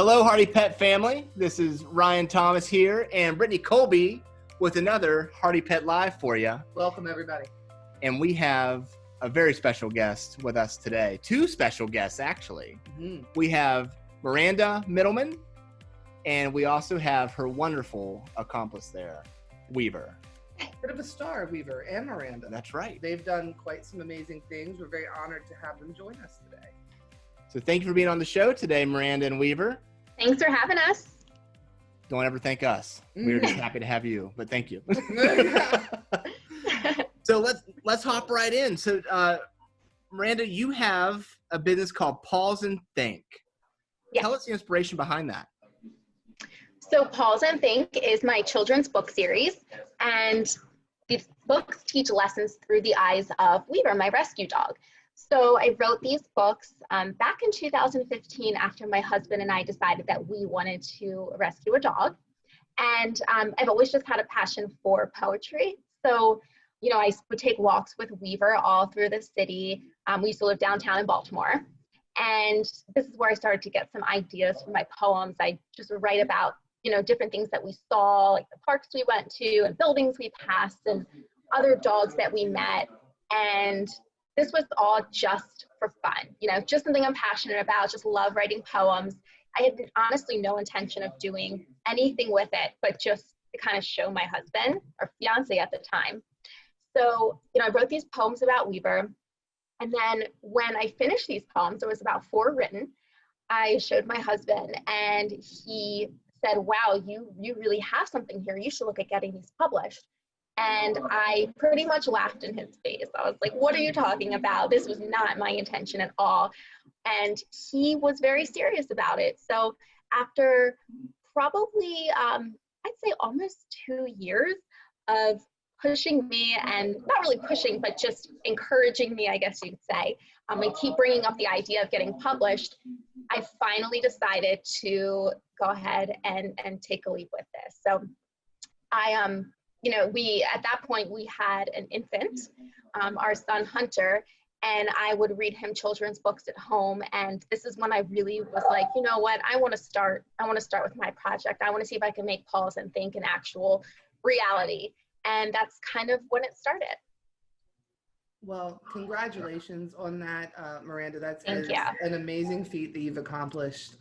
Hello, Hearty Pet family. This is Ryan Thomas here and Brittany Colby with another Hearty Pet Live for you. Welcome, everybody. And we have a very special guest with us today. Two special guests, actually. Mm-hmm. We have Miranda Mittleman, and we also have her wonderful accomplice there, Weaver. Bit of a star, Weaver and Miranda. That's right. They've done quite some amazing things. We're very honored to have them join us today. So thank you for being on the show today, Miranda and Weaver. Thanks for having us. Don't ever thank us. We're just happy to have you, but thank you. So let's hop right in. So Miranda, you have a business called PAWS and THINK. Yes. Tell us the inspiration behind that. So PAWS and THINK is my children's book series, and these books teach lessons through the eyes of Weaver, my rescue dog. So I wrote these books back in 2015 after my husband and I decided that we wanted to rescue a dog. And I've always just had a passion for poetry. So, you know, I would take walks with Weaver all through the city. We used to live downtown in Baltimore. And this is where I started to get some ideas for my poems. I just would write about, you know, different things that we saw, like the parks we went to and buildings we passed and other dogs that we met. And this was all just for fun, you know, just something I'm passionate about, just love writing poems. I had honestly no intention of doing anything with it, but just to kind of show my husband, or fiance at the time. So, you know, I wrote these poems about Weaver. And then when I finished these poems, there was about 4 written, I showed my husband and he said, wow, you really have something here. You should look at getting these published. And I pretty much laughed in his face. I was like, what are you talking about? This was not my intention at all. And he was very serious about it. So after probably, I'd say almost 2 years of pushing me, and not really pushing, but just encouraging me, I guess you'd say, and keep bringing up the idea of getting published, I finally decided to go ahead and take a leap with this. So you know, at that point we had an infant, our son Hunter, and I would read him children's books at home. And this is when I really was like, you know what, I want to start with my project. I want to see if I can make PAWS and THINK an actual reality. And that's kind of when it started. Well, congratulations on that, Miranda. That's an amazing feat that you've accomplished.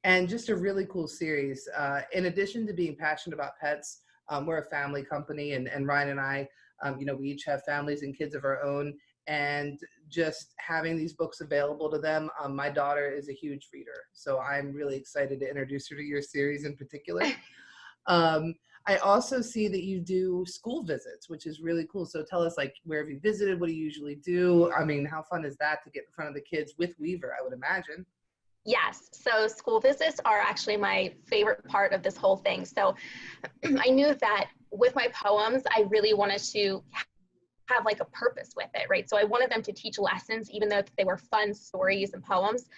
And just a really cool series. In addition to being passionate about pets, we're a family company, and Ryan and I, you know, we each have families and kids of our own, and just having these books available to them. My daughter is a huge reader, so I'm really excited to introduce her to your series in particular. I also see that you do school visits, which is really cool. So tell us, like, where have you visited? What do you usually do? I mean, how fun is that to get in front of the kids with Weaver, I would imagine? Yes, so school visits are actually my favorite part of this whole thing. So I knew that with my poems, I really wanted to have like a purpose with it, right? So I wanted them to teach lessons, even though they were fun stories and poems.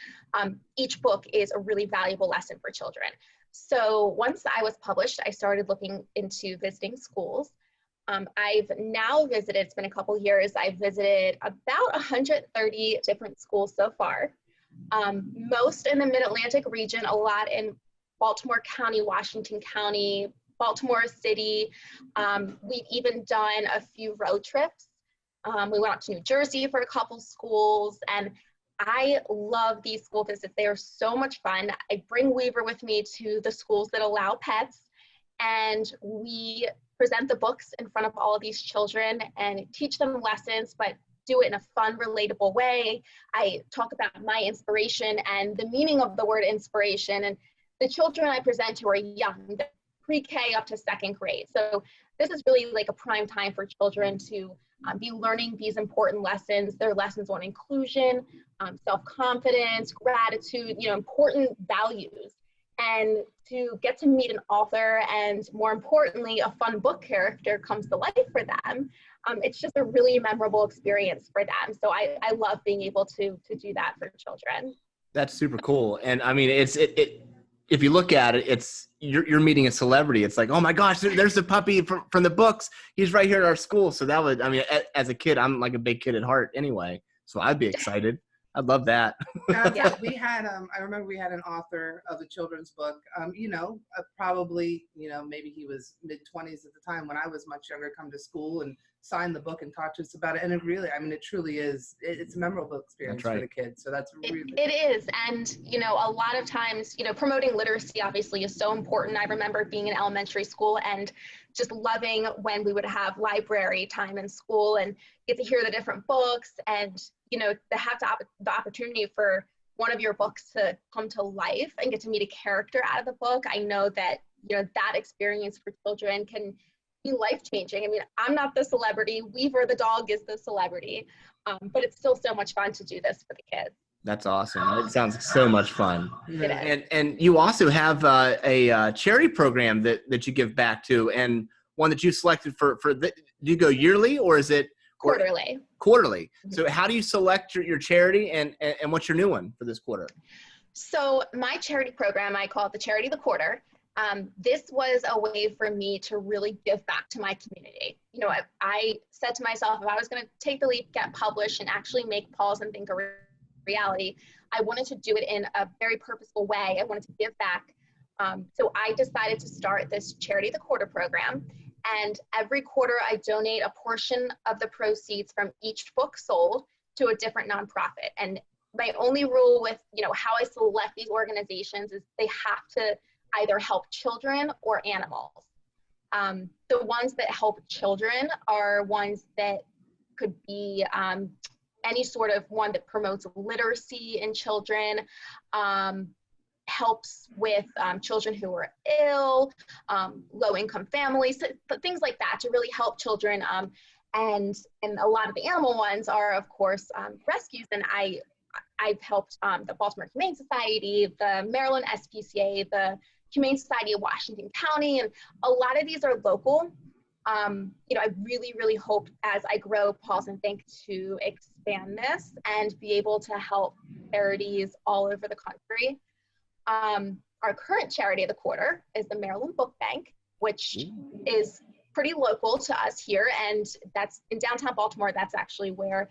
Each book is a really valuable lesson for children. So once I was published, I started looking into visiting schools. I've now visited, it's been a couple years, I've visited about 130 different schools so far. Most in the Mid-Atlantic region, a lot in Baltimore County, Washington County, Baltimore City. We've even done a few road trips. We went out to New Jersey for a couple schools, and I love these school visits. They are so much fun. I bring Weaver with me to the schools that allow pets, and we present the books in front of all of these children and teach them lessons, but do it in a fun, relatable way. I talk about my inspiration and the meaning of the word inspiration, and the children I present to are young, pre-K up to 2nd grade. So this is really like a prime time for children to be learning these important lessons. They're lessons on inclusion, self-confidence, gratitude, you know, important values. And to get to meet an author and, more importantly, a fun book character comes to life for them, it's just a really memorable experience for them. So I love being able to do that for children. That's super cool. And I mean, if you look at it, it's you're meeting a celebrity. It's like, oh my gosh, there's a puppy from the books. He's right here at our school. So that would, I mean, as a kid, I'm like a big kid at heart anyway. So I'd be excited. I love that. Yeah, we had, I remember we had an author of a children's book, probably, maybe he was mid-20s at the time when I was much younger, come to school and sign the book and talk to us about it. And it really, it truly is, it's a memorable experience for the kids. So that's really. It is. And, a lot of times, promoting literacy obviously is so important. I remember being in elementary school and just loving when we would have library time in school and get to hear the different books and, to have the opportunity for one of your books to come to life and get to meet a character out of the book. I know that, that experience for children can be life-changing. I mean, I'm not the celebrity. Weaver the dog is the celebrity, but it's still so much fun to do this for the kids. That's awesome. It sounds so much fun. Yeah. And you also have a charity program that you give back to, and one that you selected for do you go yearly or is it quarterly? Quarterly. So how do you select your charity and what's your new one for this quarter? So my charity program, I call it the Charity of the Quarter. This was a way for me to really give back to my community. I said to myself, if I was going to take the leap, get published, and actually make PAWS and THINK a reality, I wanted to do it in a very purposeful way. I wanted to give back. So I decided to start this Charity of the Quarter program. And every quarter, I donate a portion of the proceeds from each book sold to a different nonprofit. And my only rule with, how I select these organizations is they have to either help children or animals. The ones that help children are ones that could be any sort of one that promotes literacy in children, helps with children who are ill, low-income families, things like that to really help children. And a lot of the animal ones are, of course, rescues. And I've helped the Baltimore Humane Society, the Maryland SPCA, the Humane Society of Washington County, and a lot of these are local. I really, really hope as I grow PAWS and THINK to expand this and be able to help charities all over the country. Our current Charity of the Quarter is the Maryland Book Bank, which is pretty local to us here, and that's in downtown Baltimore. That's actually where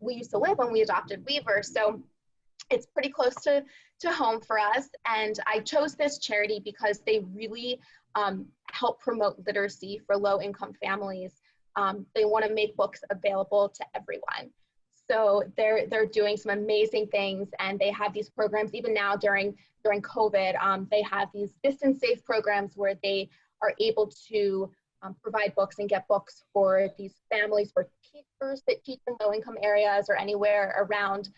we used to live when we adopted Weaver. So it's pretty close to home for us. And I chose this charity because they really help promote literacy for low-income families. They want to make books available to everyone. So they're doing some amazing things, and they have these programs even now during COVID. They have these distance-safe programs where they are able to provide books and get books for these families, for teachers that teach in low-income areas or anywhere around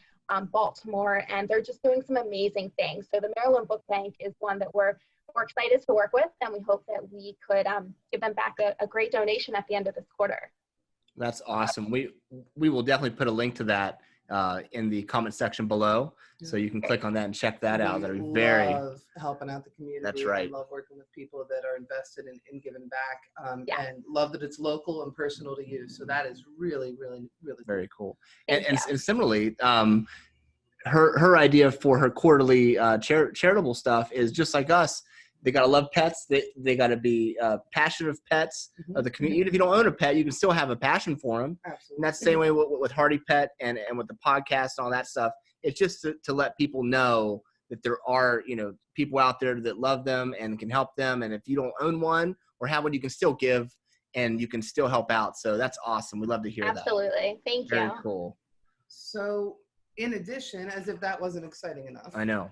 Baltimore, and they're just doing some amazing things. So the Maryland Book Bank is one that we're excited to work with, and we hope that we could give them back a great donation at the end of this quarter. That's awesome. We will definitely put a link to that in the comment section below, so you can click on that and check that out. That'd be very love helping out the community. That's right. I love working with people that are invested in giving back, and love that it's local and personal to you. So that is really, really, really very cool. And similarly, her idea for her quarterly charitable stuff is just like us. They got to love pets. They got to be passionate of pets, of the community. Even if you don't own a pet, you can still have a passion for them. Absolutely. And that's the same way with Hearty Pet and with the podcast and all that stuff. It's just to let people know that there are, people out there that love them and can help them. And if you don't own one or have one, you can still give and you can still help out. So that's awesome. We love to hear that. Absolutely. Thank you. Very cool. So in addition, as if that wasn't exciting enough. I know.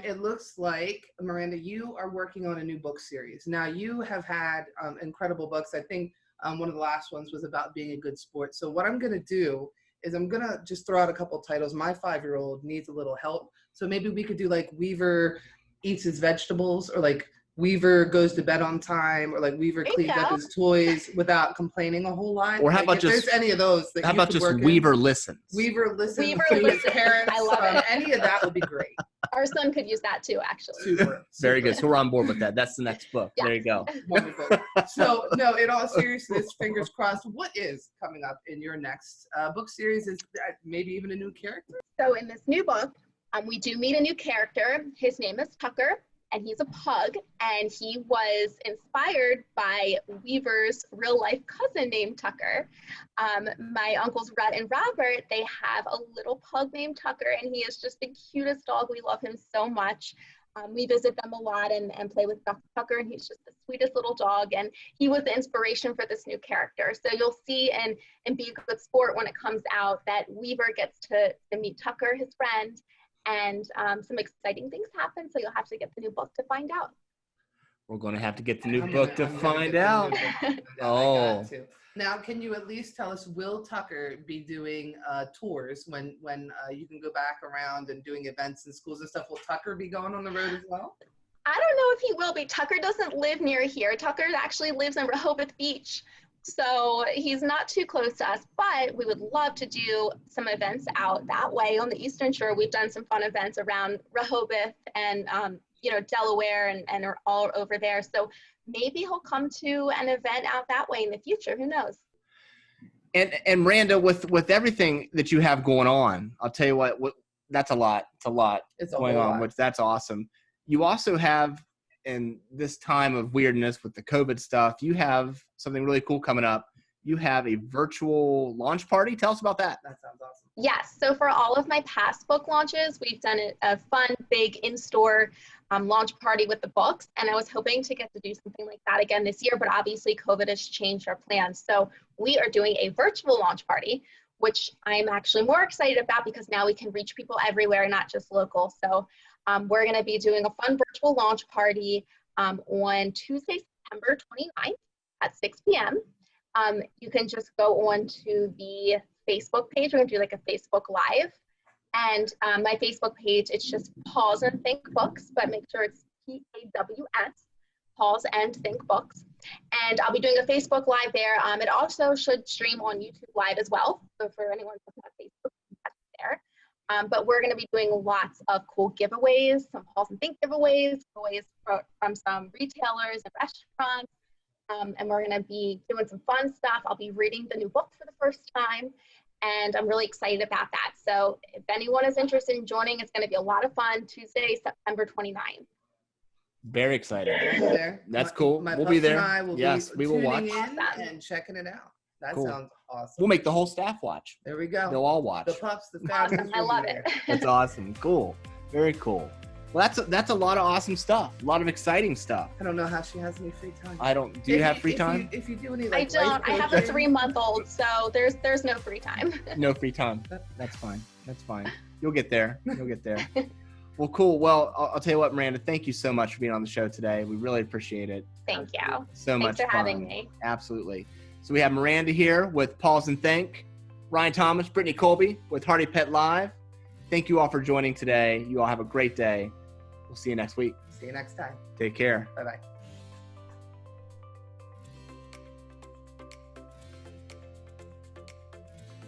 It looks like, Miranda, you are working on a new book series. Now, you have had incredible books. I think one of the last ones was about being a good sport. So what I'm going to do is I'm going to just throw out a couple titles. My 5-year-old needs a little help. So maybe we could do like Weaver Eats His Vegetables, or like Weaver Goes to Bed on Time, or like Weaver Cleans up his toys without complaining a whole lot. Or how about if just there's any of those that how you about could just work Weaver in. Listens? Weaver listens Weaver to his listens. parents. I love it. Any of that would be great. Our son could use that too, actually. Super. Very good. So we're on board with that. That's the next book. Yeah. There you go. Wonderful. So, no, in all seriousness, fingers crossed, what is coming up in your next book series? Is that maybe even a new character? So in this new book, we do meet a new character. His name is Tucker. and he's a pug, and he was inspired by Weaver's real life cousin named Tucker. My uncles Rhett and Robert, they have a little pug named Tucker, and he is just the cutest dog. We love him so much. We visit them a lot and play with Tucker, and he's just the sweetest little dog, and he was the inspiration for this new character. So you'll see in Be a Good Sport when it comes out that Weaver gets to meet Tucker, his friend, and some exciting things happen, so you'll have to get the new book to find out. We're going to have to get the new book to find out. Oh. Now, can you at least tell us, will Tucker be doing tours when you can go back around and doing events in schools and stuff? Will Tucker be going on the road as well? I don't know if he will be. Tucker doesn't live near here. Tucker actually lives in Rehoboth Beach. So he's not too close to us, but we would love to do some events out that way on the Eastern Shore. We've done some fun events around Rehoboth and, Delaware and are all over there. So maybe he'll come to an event out that way in the future. Who knows? And Miranda, with everything that you have going on, I'll tell you what that's a lot. It's a lot going on, which that's awesome. You also have, in this time of weirdness with the COVID stuff, you have something really cool coming up. You have a virtual launch party. Tell us about that. That sounds awesome. Yes. So for all of my past book launches, we've done a fun, big in-store launch party with the books. And I was hoping to get to do something like that again this year, but obviously COVID has changed our plans. So we are doing a virtual launch party, which I'm actually more excited about because now we can reach people everywhere, not just local. So we're going to be doing a fun virtual launch party on Tuesday, September 29th at 6 p.m. You can just go on to the Facebook page. We're going to do like a Facebook Live. And my Facebook page, it's just PAWS and THINK Books, but make sure it's PAWS, PAWS and THINK Books. And I'll be doing a Facebook Live there. It also should stream on YouTube Live as well. So for anyone looking at Facebook, that's there. But we're going to be doing lots of cool giveaways, some PAWS and THINK giveaways from some retailers and restaurants. And we're going to be doing some fun stuff. I'll be reading the new book for the first time, and I'm really excited about that. So if anyone is interested in joining, it's going to be a lot of fun. Tuesday, September 29th. Very excited. There. That's cool. We'll be there. Yes, we will watch. In and checking it out. That sounds awesome. We'll make the whole staff watch. There we go. They'll all watch. The pups, the awesome. I love it. That's awesome. Cool. Very cool. Well, that's a lot of awesome stuff. A lot of exciting stuff. I don't know how she has any free time. I don't. Do you have free time? If you do any, I don't. I have a 3-month-old, so there's no free time. No free time. That's fine. That's fine. You'll get there. You'll get there. Well, cool. Well, I'll tell you what, Miranda, thank you so much for being on the show today. We really appreciate it. Thank you. So much Thanks for fun. having me. Absolutely. So we have Miranda here with PAWS and THINK, Ryan Thomas, Brittany Colby with Hearty Pet Live. Thank you all for joining today. You all have a great day. We'll see you next week. See you next time. Take care. Bye-bye.